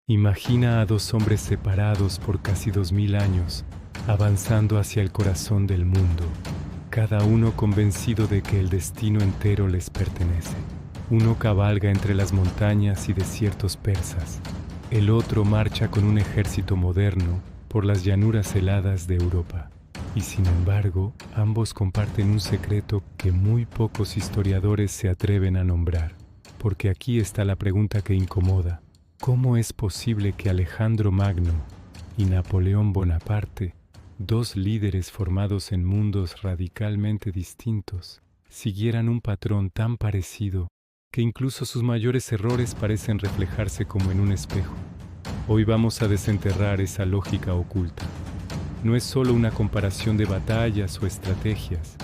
Imagina a dos hombres separados por casi 2000 años, avanzando hacia el corazón del mundo, cada uno convencido de que el destino entero les pertenece. Uno cabalga entre las montañas y desiertos persas, el otro marcha con un ejército moderno por las llanuras heladas de Europa. Y sin embargo, ambos comparten un secreto que muy pocos historiadores se atreven a nombrar, porque aquí está la pregunta que incomoda. ¿Cómo es posible que Alejandro Magno y Napoleón Bonaparte, dos líderes formados en mundos radicalmente distintos, siguieran un patrón tan parecido que incluso sus mayores errores parecen reflejarse como en un espejo? Hoy vamos a desenterrar esa lógica oculta. No es solo una comparación de batallas o estrategias,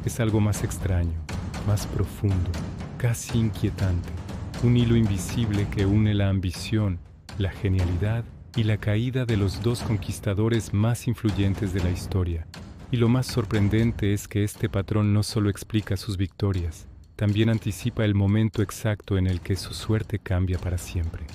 es algo más extraño, más profundo, casi inquietante. Un hilo invisible que une la ambición, la genialidad y la caída de los dos conquistadores más influyentes de la historia. Y lo más sorprendente es que este patrón no solo explica sus victorias, también anticipa el momento exacto en el que su suerte cambia para siempre.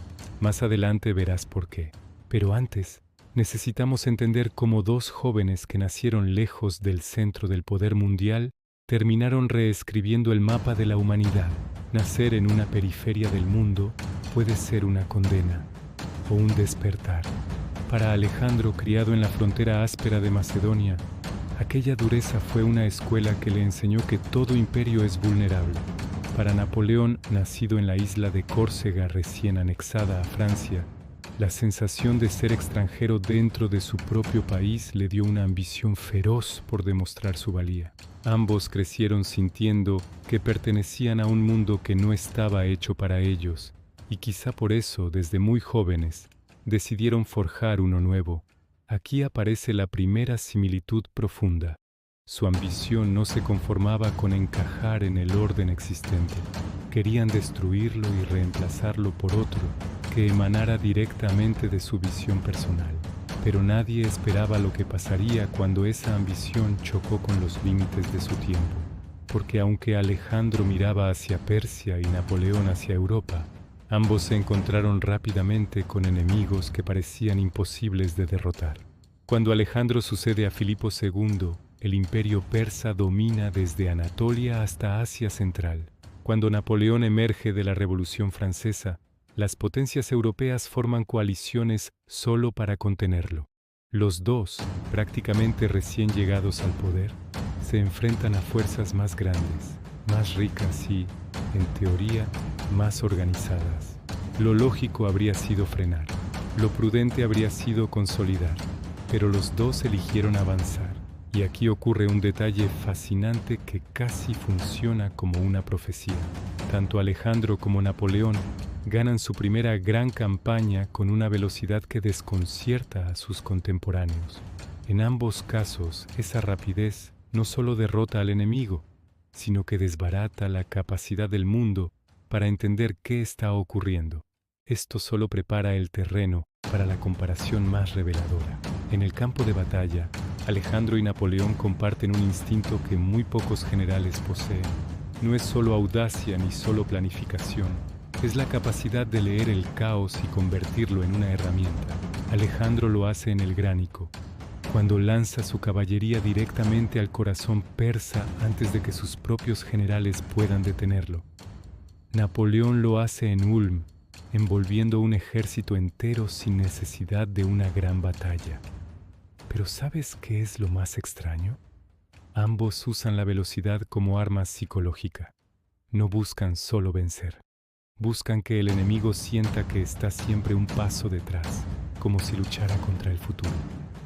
Más adelante verás por qué. Pero antes, necesitamos entender cómo dos jóvenes que nacieron lejos del centro del poder mundial terminaron reescribiendo el mapa de la humanidad. Nacer en una periferia del mundo puede ser una condena o un despertar. Para Alejandro, criado en la frontera áspera de Macedonia, aquella dureza fue una escuela que le enseñó que todo imperio es vulnerable. Para Napoleón, nacido en la isla de Córcega recién anexada a Francia, la sensación de ser extranjero dentro de su propio país le dio una ambición feroz por demostrar su valía. Ambos crecieron sintiendo que pertenecían a un mundo que no estaba hecho para ellos, y quizá por eso, desde muy jóvenes, decidieron forjar uno nuevo. Aquí aparece la primera similitud profunda. Su ambición no se conformaba con encajar en el orden existente. Querían destruirlo y reemplazarlo por otro que emanara directamente de su visión personal. Pero nadie esperaba lo que pasaría cuando esa ambición chocó con los límites de su tiempo. Porque aunque Alejandro miraba hacia Persia y Napoleón hacia Europa, ambos se encontraron rápidamente con enemigos que parecían imposibles de derrotar. Cuando Alejandro sucede a Filipo II, el imperio persa domina desde Anatolia hasta Asia Central. Cuando Napoleón emerge de la Revolución Francesa, las potencias europeas forman coaliciones solo para contenerlo. Los dos, prácticamente recién llegados al poder, se enfrentan a fuerzas más grandes, más ricas y, en teoría, más organizadas. Lo lógico habría sido frenar, lo prudente habría sido consolidar, pero los dos eligieron avanzar. Y aquí ocurre un detalle fascinante que casi funciona como una profecía. Tanto Alejandro como Napoleón ganan su primera gran campaña con una velocidad que desconcierta a sus contemporáneos. En ambos casos, esa rapidez no solo derrota al enemigo, sino que desbarata la capacidad del mundo para entender qué está ocurriendo. Esto solo prepara el terreno para la comparación más reveladora. En el campo de batalla, Alejandro y Napoleón comparten un instinto que muy pocos generales poseen. No es solo audacia ni solo planificación, es la capacidad de leer el caos y convertirlo en una herramienta. Alejandro lo hace en el Gránico, cuando lanza su caballería directamente al corazón persa antes de que sus propios generales puedan detenerlo. Napoleón lo hace en Ulm, envolviendo un ejército entero sin necesidad de una gran batalla. Pero ¿sabes qué es lo más extraño? Ambos usan la velocidad como arma psicológica. No buscan solo vencer. Buscan que el enemigo sienta que está siempre un paso detrás, como si luchara contra el futuro.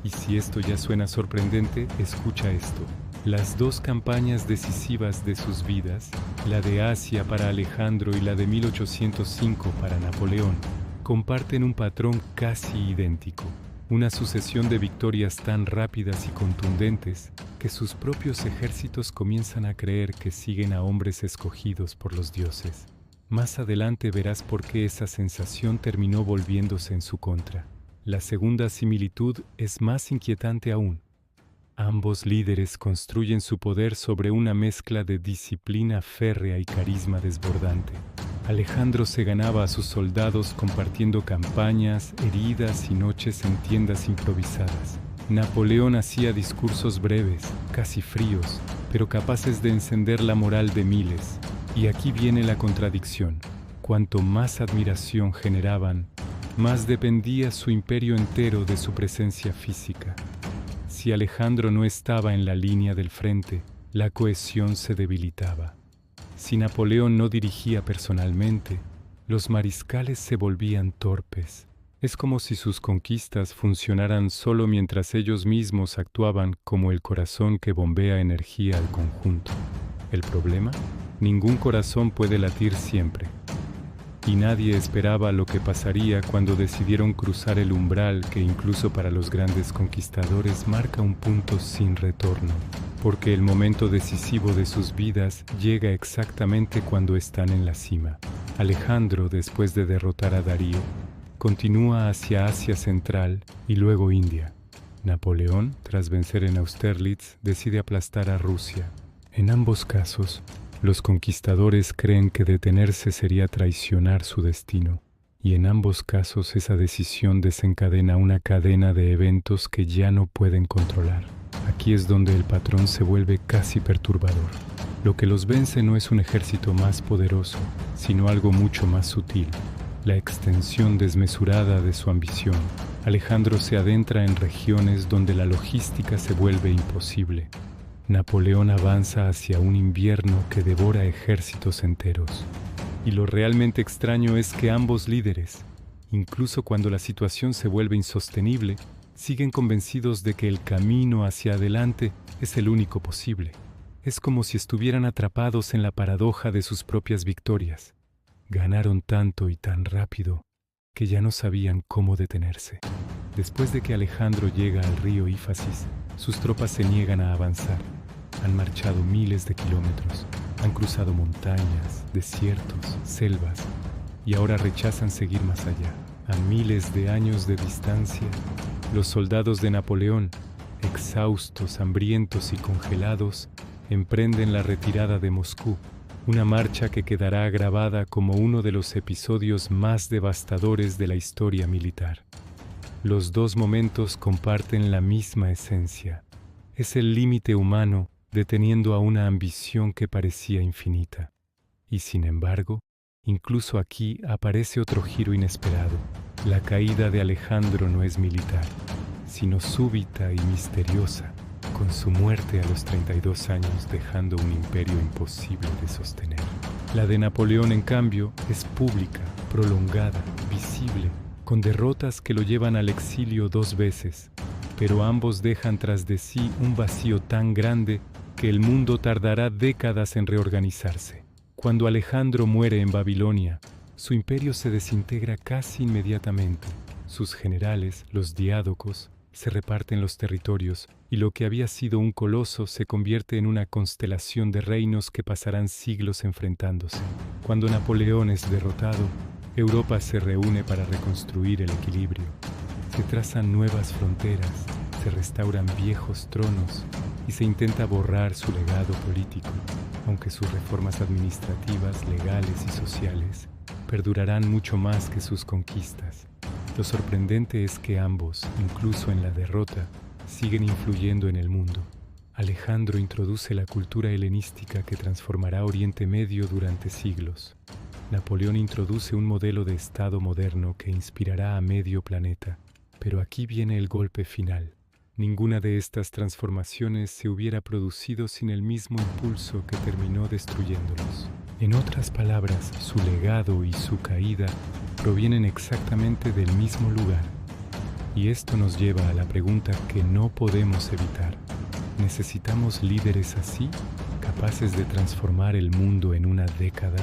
Y si esto ya suena sorprendente, escucha esto. Las dos campañas decisivas de sus vidas, la de Asia para Alejandro y la de 1805 para Napoleón, comparten un patrón casi idéntico. Una sucesión de victorias tan rápidas y contundentes que sus propios ejércitos comienzan a creer que siguen a hombres escogidos por los dioses. Más adelante verás por qué esa sensación terminó volviéndose en su contra. La segunda similitud es más inquietante aún. Ambos líderes construyen su poder sobre una mezcla de disciplina férrea y carisma desbordante. Alejandro se ganaba a sus soldados compartiendo campañas, heridas y noches en tiendas improvisadas. Napoleón hacía discursos breves, casi fríos, pero capaces de encender la moral de miles. Y aquí viene la contradicción. Cuanto más admiración generaban, más dependía su imperio entero de su presencia física. Si Alejandro no estaba en la línea del frente, la cohesión se debilitaba. Si Napoleón no dirigía personalmente, los mariscales se volvían torpes. Es como si sus conquistas funcionaran solo mientras ellos mismos actuaban como el corazón que bombea energía al conjunto. ¿El problema? Ningún corazón puede latir siempre. Y nadie esperaba lo que pasaría cuando decidieron cruzar el umbral que incluso para los grandes conquistadores marca un punto sin retorno, porque el momento decisivo de sus vidas llega exactamente cuando están en la cima. Alejandro, después de derrotar a Darío, continúa hacia Asia Central y luego India. Napoleón, tras vencer en Austerlitz, decide aplastar a Rusia. En ambos casos, los conquistadores creen que detenerse sería traicionar su destino, y en ambos casos esa decisión desencadena una cadena de eventos que ya no pueden controlar. Aquí es donde el patrón se vuelve casi perturbador. Lo que los vence no es un ejército más poderoso, sino algo mucho más sutil, la extensión desmesurada de su ambición. Alejandro se adentra en regiones donde la logística se vuelve imposible. Napoleón avanza hacia un invierno que devora ejércitos enteros. Y lo realmente extraño es que ambos líderes, incluso cuando la situación se vuelve insostenible, siguen convencidos de que el camino hacia adelante es el único posible. Es como si estuvieran atrapados en la paradoja de sus propias victorias. Ganaron tanto y tan rápido que ya no sabían cómo detenerse. Después de que Alejandro llega al río Éfasis, sus tropas se niegan a avanzar. Han marchado miles de kilómetros, han cruzado montañas, desiertos, selvas, y ahora rechazan seguir más allá. A miles de años de distancia, los soldados de Napoleón, exhaustos, hambrientos y congelados, emprenden la retirada de Moscú, una marcha que quedará grabada como uno de los episodios más devastadores de la historia militar. Los dos momentos comparten la misma esencia. Es el límite humano deteniendo a una ambición que parecía infinita. Y sin embargo, incluso aquí aparece otro giro inesperado. La caída de Alejandro no es militar, sino súbita y misteriosa, con su muerte a los 32 años dejando un imperio imposible de sostener. La de Napoleón, en cambio, es pública, prolongada, visible, con derrotas que lo llevan al exilio 2 veces, pero ambos dejan tras de sí un vacío tan grande que el mundo tardará décadas en reorganizarse. Cuando Alejandro muere en Babilonia, su imperio se desintegra casi inmediatamente. Sus generales, los diádocos, se reparten los territorios y lo que había sido un coloso se convierte en una constelación de reinos que pasarán siglos enfrentándose. Cuando Napoleón es derrotado, Europa se reúne para reconstruir el equilibrio. Se trazan nuevas fronteras, se restauran viejos tronos y se intenta borrar su legado político, aunque sus reformas administrativas, legales y sociales perdurarán mucho más que sus conquistas. Lo sorprendente es que ambos, incluso en la derrota, siguen influyendo en el mundo. Alejandro introduce la cultura helenística que transformará Oriente Medio durante siglos. Napoleón introduce un modelo de Estado moderno que inspirará a medio planeta. Pero aquí viene el golpe final. Ninguna de estas transformaciones se hubiera producido sin el mismo impulso que terminó destruyéndolos. En otras palabras, su legado y su caída provienen exactamente del mismo lugar. Y esto nos lleva a la pregunta que no podemos evitar. ¿Necesitamos líderes así, capaces de transformar el mundo en una década?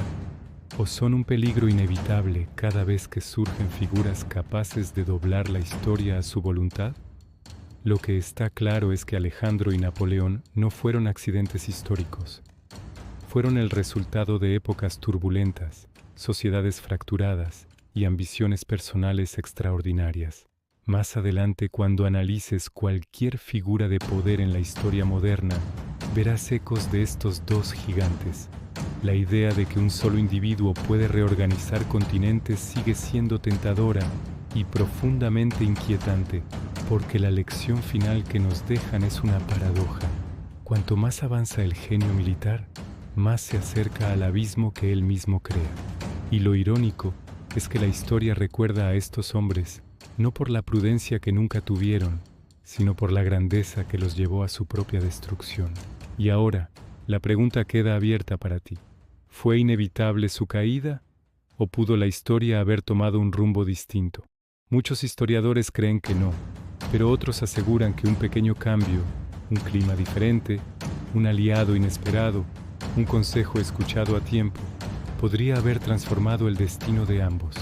¿O son un peligro inevitable cada vez que surgen figuras capaces de doblar la historia a su voluntad? Lo que está claro es que Alejandro y Napoleón no fueron accidentes históricos. Fueron el resultado de épocas turbulentas, sociedades fracturadas y ambiciones personales extraordinarias. Más adelante, cuando analices cualquier figura de poder en la historia moderna, verás ecos de estos dos gigantes, La idea de que un solo individuo puede reorganizar continentes sigue siendo tentadora y profundamente inquietante, porque la lección final que nos dejan es una paradoja. Cuanto más avanza el genio militar, más se acerca al abismo que él mismo crea. Y lo irónico es que la historia recuerda a estos hombres no por la prudencia que nunca tuvieron, sino por la grandeza que los llevó a su propia destrucción. Y ahora, la pregunta queda abierta para ti. ¿Fue inevitable su caída o pudo la historia haber tomado un rumbo distinto? Muchos historiadores creen que no, pero otros aseguran que un pequeño cambio, un clima diferente, un aliado inesperado, un consejo escuchado a tiempo, podría haber transformado el destino de ambos.